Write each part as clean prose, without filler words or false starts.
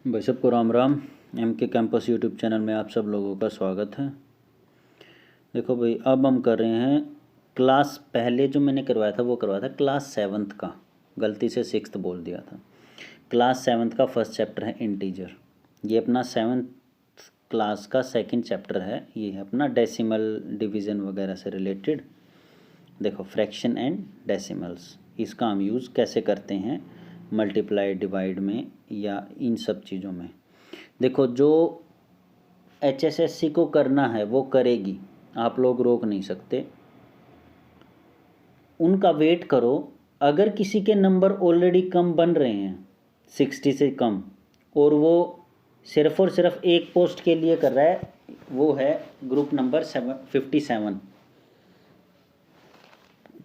भाई सबको राम राम। एम के कैंपस यूट्यूब चैनल में आप सब लोगों का स्वागत है। देखो भाई, अब हम कर रहे हैं क्लास, पहले जो मैंने करवाया था वो करवाया था क्लास 7th का, गलती से 6th बोल दिया था। क्लास 7th का फर्स्ट चैप्टर है इंटीजर। ये अपना 7th क्लास का सेकंड चैप्टर है। ये है अपना डेसिमल डिवीज़न वगैरह से रिलेटेड। देखो, फ्रैक्शन एंड डेसिमल्स, इसका हम यूज़ कैसे करते हैं मल्टीप्लाई डिवाइड में या इन सब चीज़ों में। देखो, जो HSSC को करना है वो करेगी, आप लोग रोक नहीं सकते। उनका वेट करो। अगर किसी के नंबर ऑलरेडी कम बन रहे हैं 60 से कम, और वो सिर्फ और सिर्फ एक पोस्ट के लिए कर रहा है, वो है ग्रुप नंबर 57,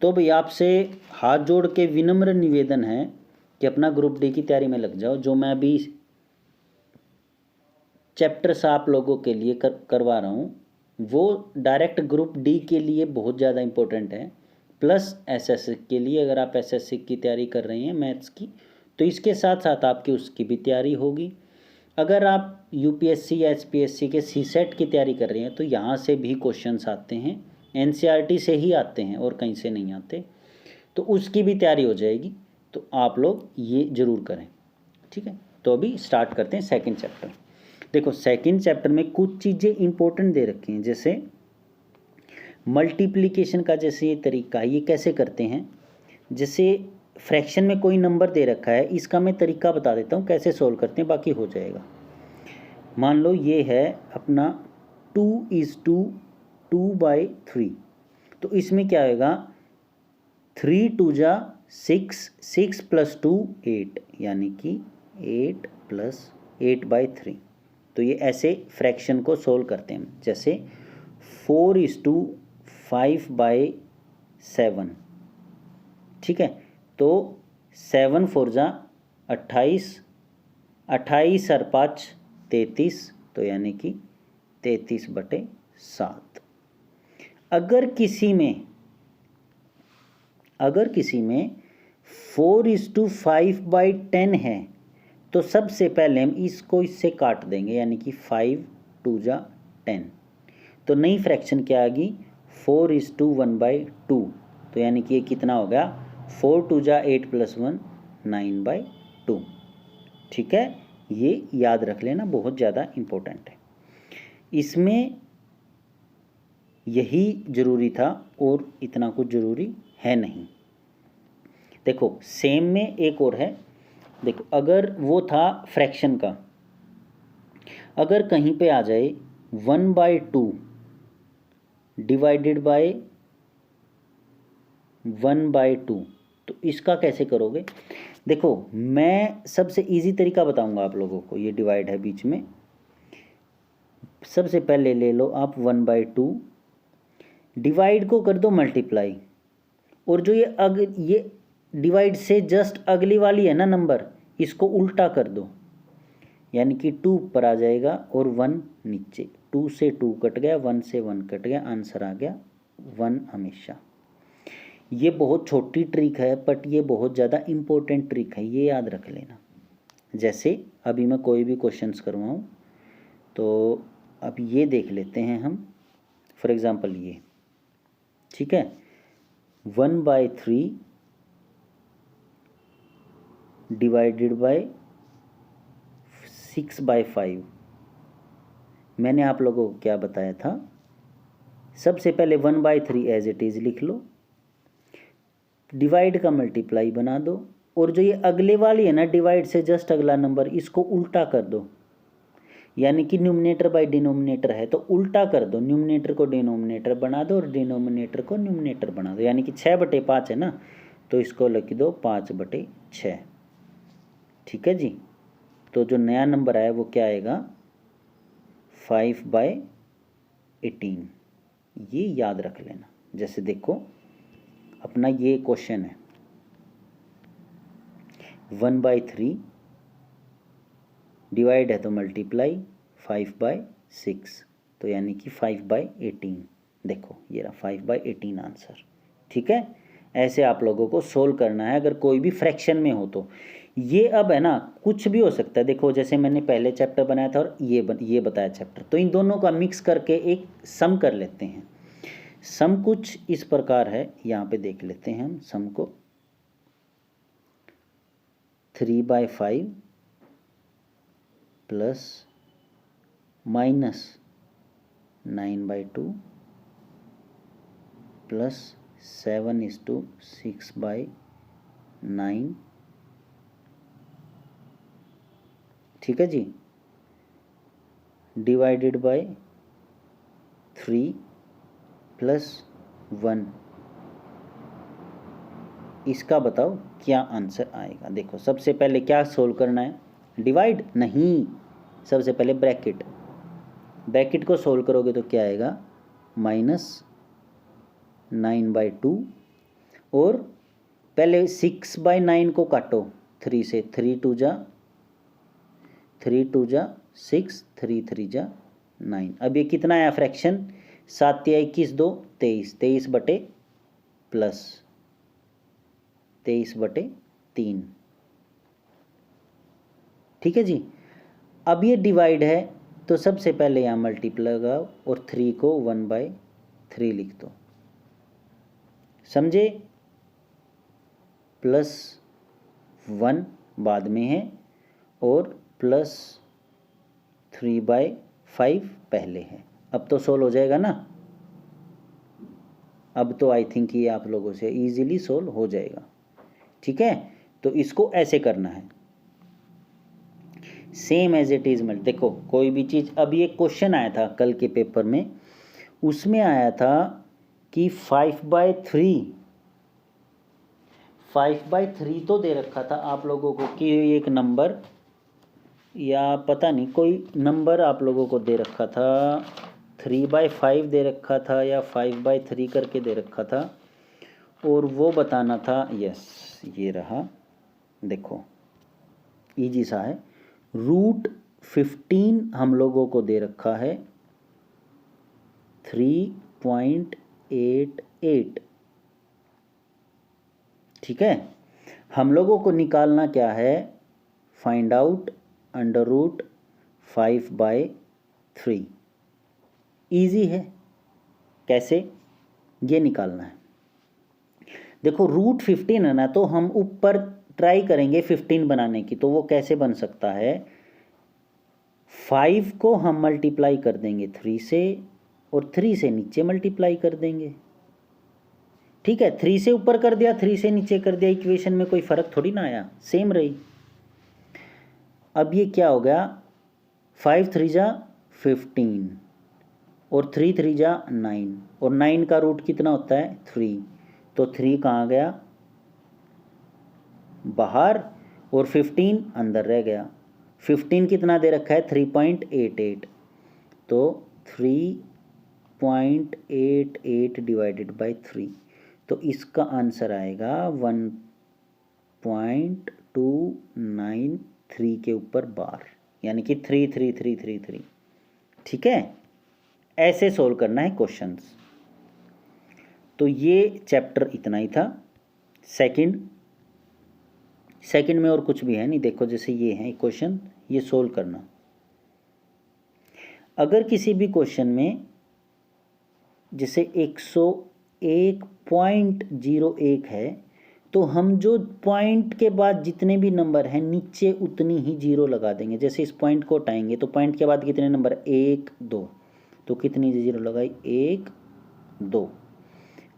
तो भाई आपसे हाथ जोड़ के विनम्र निवेदन है कि अपना ग्रुप डी की तैयारी में लग जाओ। जो मैं अभी चैप्टर्स आप लोगों के लिए करवा रहा हूँ वो डायरेक्ट ग्रुप डी के लिए बहुत ज़्यादा इम्पोर्टेंट है, प्लस एसएससी के लिए। अगर आप एसएससी की तैयारी कर रहे हैं मैथ्स की, तो इसके साथ साथ आपकी उसकी भी तैयारी होगी। अगर आप यूपीएससी या एचपीएससी के सीसेट की तैयारी कर रहे हैं तो यहाँ से भी क्वेश्चंस आते हैं, एनसीईआरटी से ही आते हैं और कहीं से नहीं आते, तो उसकी भी तैयारी हो जाएगी। तो आप लोग ये ज़रूर करें, ठीक है। तो अभी स्टार्ट करते हैं सेकंड चैप्टर। देखो, सेकंड चैप्टर में कुछ चीज़ें इंपॉर्टेंट दे रखी हैं, जैसे मल्टीप्लिकेशन का जैसे ये तरीका है, ये कैसे करते हैं। जैसे फ्रैक्शन में कोई नंबर दे रखा है, इसका मैं तरीका बता देता हूँ कैसे सोल्व करते हैं, बाकी हो जाएगा। मान लो ये है अपना 2:2/3, तो इसमें क्या होगा, 3 2 जा 6, 6 + 2 8, यानी कि 8 + 8/3। तो ये ऐसे फ्रैक्शन को सोल्व करते हैं। जैसे 4:5/7, ठीक है। तो 7 4 जा 28, 28 और 5 33, तो यानी कि 33/7। अगर किसी में 4:5/10 है, तो सबसे पहले हम इसको इससे काट देंगे, यानी कि 5 2 जा 10। तो नई फ्रैक्शन क्या आ गई, 4:1/2। तो यानी कि ये कितना हो गया, 4 2 जा 8 + 1 9/2। ठीक है, ये याद रख लेना, बहुत ज़्यादा इम्पोर्टेंट है। इसमें यही ज़रूरी था और इतना कुछ ज़रूरी है नहीं। देखो, सेम में एक और है। देखो, अगर वो था फ्रैक्शन का, अगर कहीं पे आ जाए 1/2 डिवाइडेड बाय 1/2, तो इसका कैसे करोगे। देखो, मैं सबसे इजी तरीका बताऊंगा आप लोगों को। ये डिवाइड है बीच में, सबसे पहले ले लो आप 1/2, डिवाइड को कर दो मल्टीप्लाई, और जो ये डिवाइड से जस्ट अगली वाली है ना नंबर, इसको उल्टा कर दो, यानी कि 2 ऊपर आ जाएगा और 1 नीचे। 2 से 2 कट गया, 1 से 1 कट गया, आंसर आ गया 1 हमेशा। ये बहुत छोटी ट्रिक है, बट ये बहुत ज़्यादा इम्पोर्टेंट ट्रिक है, ये याद रख लेना। जैसे अभी मैं कोई भी क्वेश्चंस करवाऊँ, तो अब ये देख लेते हैं हम। फॉर एग्ज़ाम्पल ये, ठीक है, 1/3 डिवाइडेड बाय 6/5। मैंने आप लोगों को क्या बताया था, सबसे पहले 1/3 एज इट इज़ लिख लो, डिवाइड का मल्टीप्लाई बना दो, और जो ये अगले वाली है ना डिवाइड से जस्ट अगला नंबर, इसको उल्टा कर दो, यानी कि न्यूमरेटर बाय डिनोमिनेटर है तो उल्टा कर दो, न्यूमरेटर को डिनोमिनेटर बना दो और डिनोमिनेटर को न्यूमरेटर बना दो। यानी कि 6/5 है ना, तो इसको लिख दो 5/6। ठीक है जी। तो जो नया नंबर आया वो क्या आएगा, 5/18। ये याद रख लेना। जैसे देखो, अपना ये क्वेश्चन है 1/3 डिवाइड है तो मल्टीप्लाई 5/6, तो यानी कि 5/18। देखो, ये रहा 5/18 आंसर। ठीक है, ऐसे आप लोगों को सोल्व करना है अगर कोई भी फ्रैक्शन में हो तो। ये अब है ना कुछ भी हो सकता है। देखो जैसे मैंने पहले चैप्टर बनाया था और ये बताया चैप्टर, तो इन दोनों का मिक्स करके एक सम कर लेते हैं। सम कुछ इस प्रकार है, यहाँ पे देख लेते हैं हम सम को। 3/5 प्लस माइनस 9/2 प्लस 7:6/9, ठीक है जी, डिवाइडेड बाय 3 प्लस 1। इसका बताओ क्या आंसर आएगा। देखो सबसे पहले क्या सोल्व करना है, डिवाइड नहीं, सबसे पहले ब्रैकेट को सोल्व करोगे तो क्या आएगा, -9/2, और पहले 6/9 को काटो 3 से, 3 2 जा 6, 3 3 जा 9। अब ये कितना आया फ्रैक्शन, 7 या 21 2 23, 23 बटे प्लस 23/3, ठीक है जी। अब ये डिवाइड है तो सबसे पहले यहाँ मल्टीप्लाई लगाओ और 3 को 1/3 लिख दो, समझे। +1 बाद में है और +3/5 पहले है। अब तो सोल्व हो जाएगा ना, अब तो आई थिंक ये आप लोगों से इजीली सोल्व हो जाएगा, ठीक है। तो इसको ऐसे करना है, same as it is mult. देखो कोई भी चीज़, अब ये क्वेश्चन आया था कल के पेपर में, उसमें आया था कि 5/3 तो दे रखा था आप लोगों को कि एक नंबर, या पता नहीं कोई नंबर आप लोगों को दे रखा था, 3/5 दे रखा था या 5/3 करके दे रखा था, और वो बताना था। यस ये रहा, देखो इजी सा है। √15 हम लोगों को दे रखा है 3.88, ठीक है। हम लोगों को निकालना क्या है, फाइंड आउट √5/3। इजी है, कैसे ये निकालना है। देखो √15 है ना, तो हम ऊपर ट्राई करेंगे 15 बनाने की, तो वो कैसे बन सकता है, 5 को हम मल्टीप्लाई कर देंगे 3 से और 3 से नीचे मल्टीप्लाई कर देंगे, ठीक है। 3 से ऊपर कर दिया, 3 से नीचे कर दिया, इक्वेशन में कोई फ़र्क थोड़ी ना आया, सेम रही। अब ये क्या हो गया, 5 3 जा 15 और 3 3 जा 9, और 9 का रूट कितना होता है 3, तो 3 कहाँ गया बाहर और 15 अंदर रह गया। 15 कितना दे रखा है 3.88, तो 3.88 डिवाइडेड बाय 3, तो इसका आंसर आएगा 1.293 के ऊपर बार, यानी कि 33333, ठीक है। ऐसे सोल्व करना है क्वेश्चंस। तो ये चैप्टर इतना ही था। सेकंड में और कुछ भी है नहीं। देखो जैसे ये है क्वेश्चन, ये सोल्व करना। अगर किसी भी क्वेश्चन में जैसे 101.01 है, तो हम जो पॉइंट के बाद जितने भी नंबर हैं नीचे उतनी ही जीरो लगा देंगे। जैसे इस पॉइंट को हटाएंगे तो पॉइंट के बाद कितने नंबर, 1 2, तो कितनी जीरो लगाई 1 2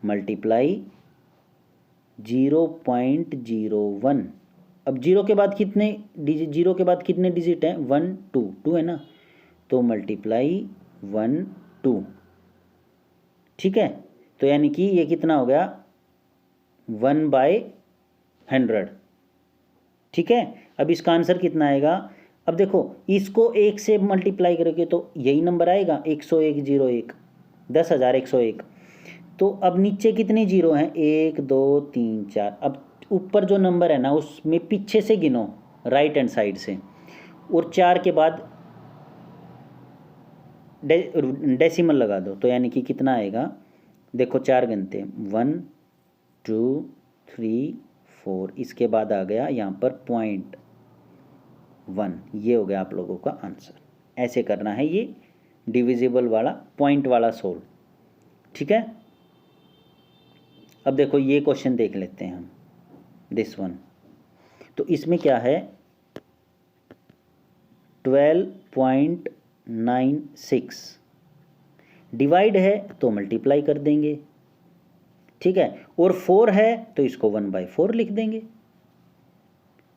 मल्टीप्लाई 0.01। अब जीरो के बाद कितने डिजिट हैं, 1 2 2 है ना, तो मल्टीप्लाई 1 2, ठीक है। तो यानी कि ये कितना हो गया 1/100, ठीक है। अब इसका आंसर कितना आएगा, अब देखो इसको 1 से मल्टीप्लाई करोगे तो यही नंबर आएगा 101 10,101। तो अब नीचे कितने जीरो हैं, 1 2 3 4। अब ऊपर जो नंबर है ना उसमें पीछे से गिनो राइट हैंड साइड से, और 4 के बाद डेसिमल लगा दो, तो यानी कि कितना आएगा, देखो 4 गिनते हैं 1 2 3 4, इसके बाद आ गया यहाँ पर 0.1, ये हो गया आप लोगों का आंसर। ऐसे करना है ये डिविजिबल वाला पॉइंट वाला सोल्व, ठीक है। अब देखो ये क्वेश्चन देख लेते हैं हम, दिस वन। तो इसमें क्या है 12.96, डिवाइड है तो मल्टीप्लाई कर देंगे, ठीक है, और 4 है तो इसको 1/4 लिख देंगे।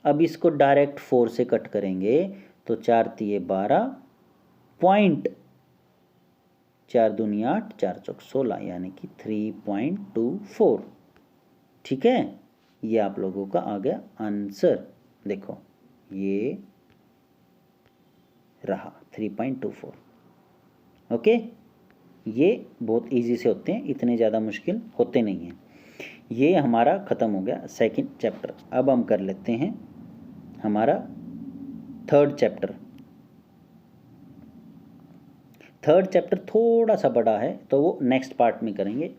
अब इसको डायरेक्ट 4 से कट करेंगे तो 4 तिये 12, पॉइंट 4 दूनी 8, 4 चौक 16, यानी कि 3.24, ठीक है। ये आप लोगों का आ गया आंसर। देखो ये रहा 3.24, ओके। ये बहुत इजी से होते हैं, इतने ज़्यादा मुश्किल होते नहीं हैं। ये हमारा ख़त्म हो गया सेकंड चैप्टर। अब हम कर लेते हैं हमारा थर्ड चैप्टर। थर्ड चैप्टर थोड़ा सा बड़ा है तो वो नेक्स्ट पार्ट में करेंगे।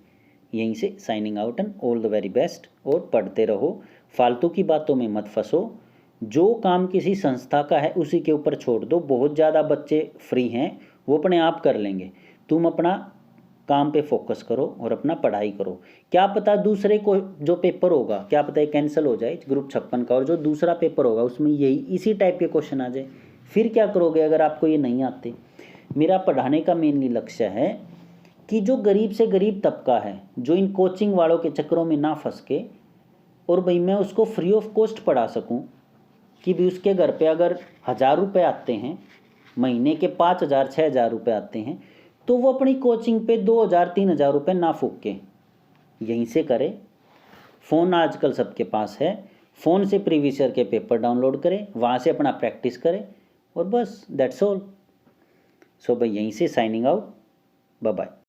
यहीं से signing out and all the very best. और पढ़ते रहो, फालतू की बातों में मत फंसो। जो काम किसी संस्था का है उसी के ऊपर छोड़ दो। बहुत ज़्यादा बच्चे फ्री हैं, वो अपने आप कर लेंगे। तुम अपना काम पे फोकस करो और अपना पढ़ाई करो। क्या पता दूसरे को जो पेपर होगा, क्या पता ये कैंसिल हो जाए ग्रुप 56 का, और जो दूसरा पेपर होगा उसमें यही इसी टाइप के क्वेश्चन आ जाए। फिर क्या करोगे अगर आपको ये नहीं आते। मेरा पढ़ाने का मेनली लक्ष्य है कि जो गरीब से गरीब तबका है, जो इन कोचिंग वालों के चक्करों में ना फंस के, और भाई मैं उसको फ्री ऑफ कॉस्ट पढ़ा सकूं, कि भी उसके घर पे अगर 1000 रुपये आते हैं, महीने के 5000 6000 रुपये आते हैं, तो वो अपनी कोचिंग पे 2000 3000 रुपये ना फूक के यहीं से करे। फ़ोन आजकल सबके पास है, फ़ोन से प्रीवियस ईयर के पेपर डाउनलोड करें, वहाँ से अपना प्रैक्टिस करें, और बस दैट्स ऑल। सो भाई यहीं से साइनिंग आउट, बाय बाय।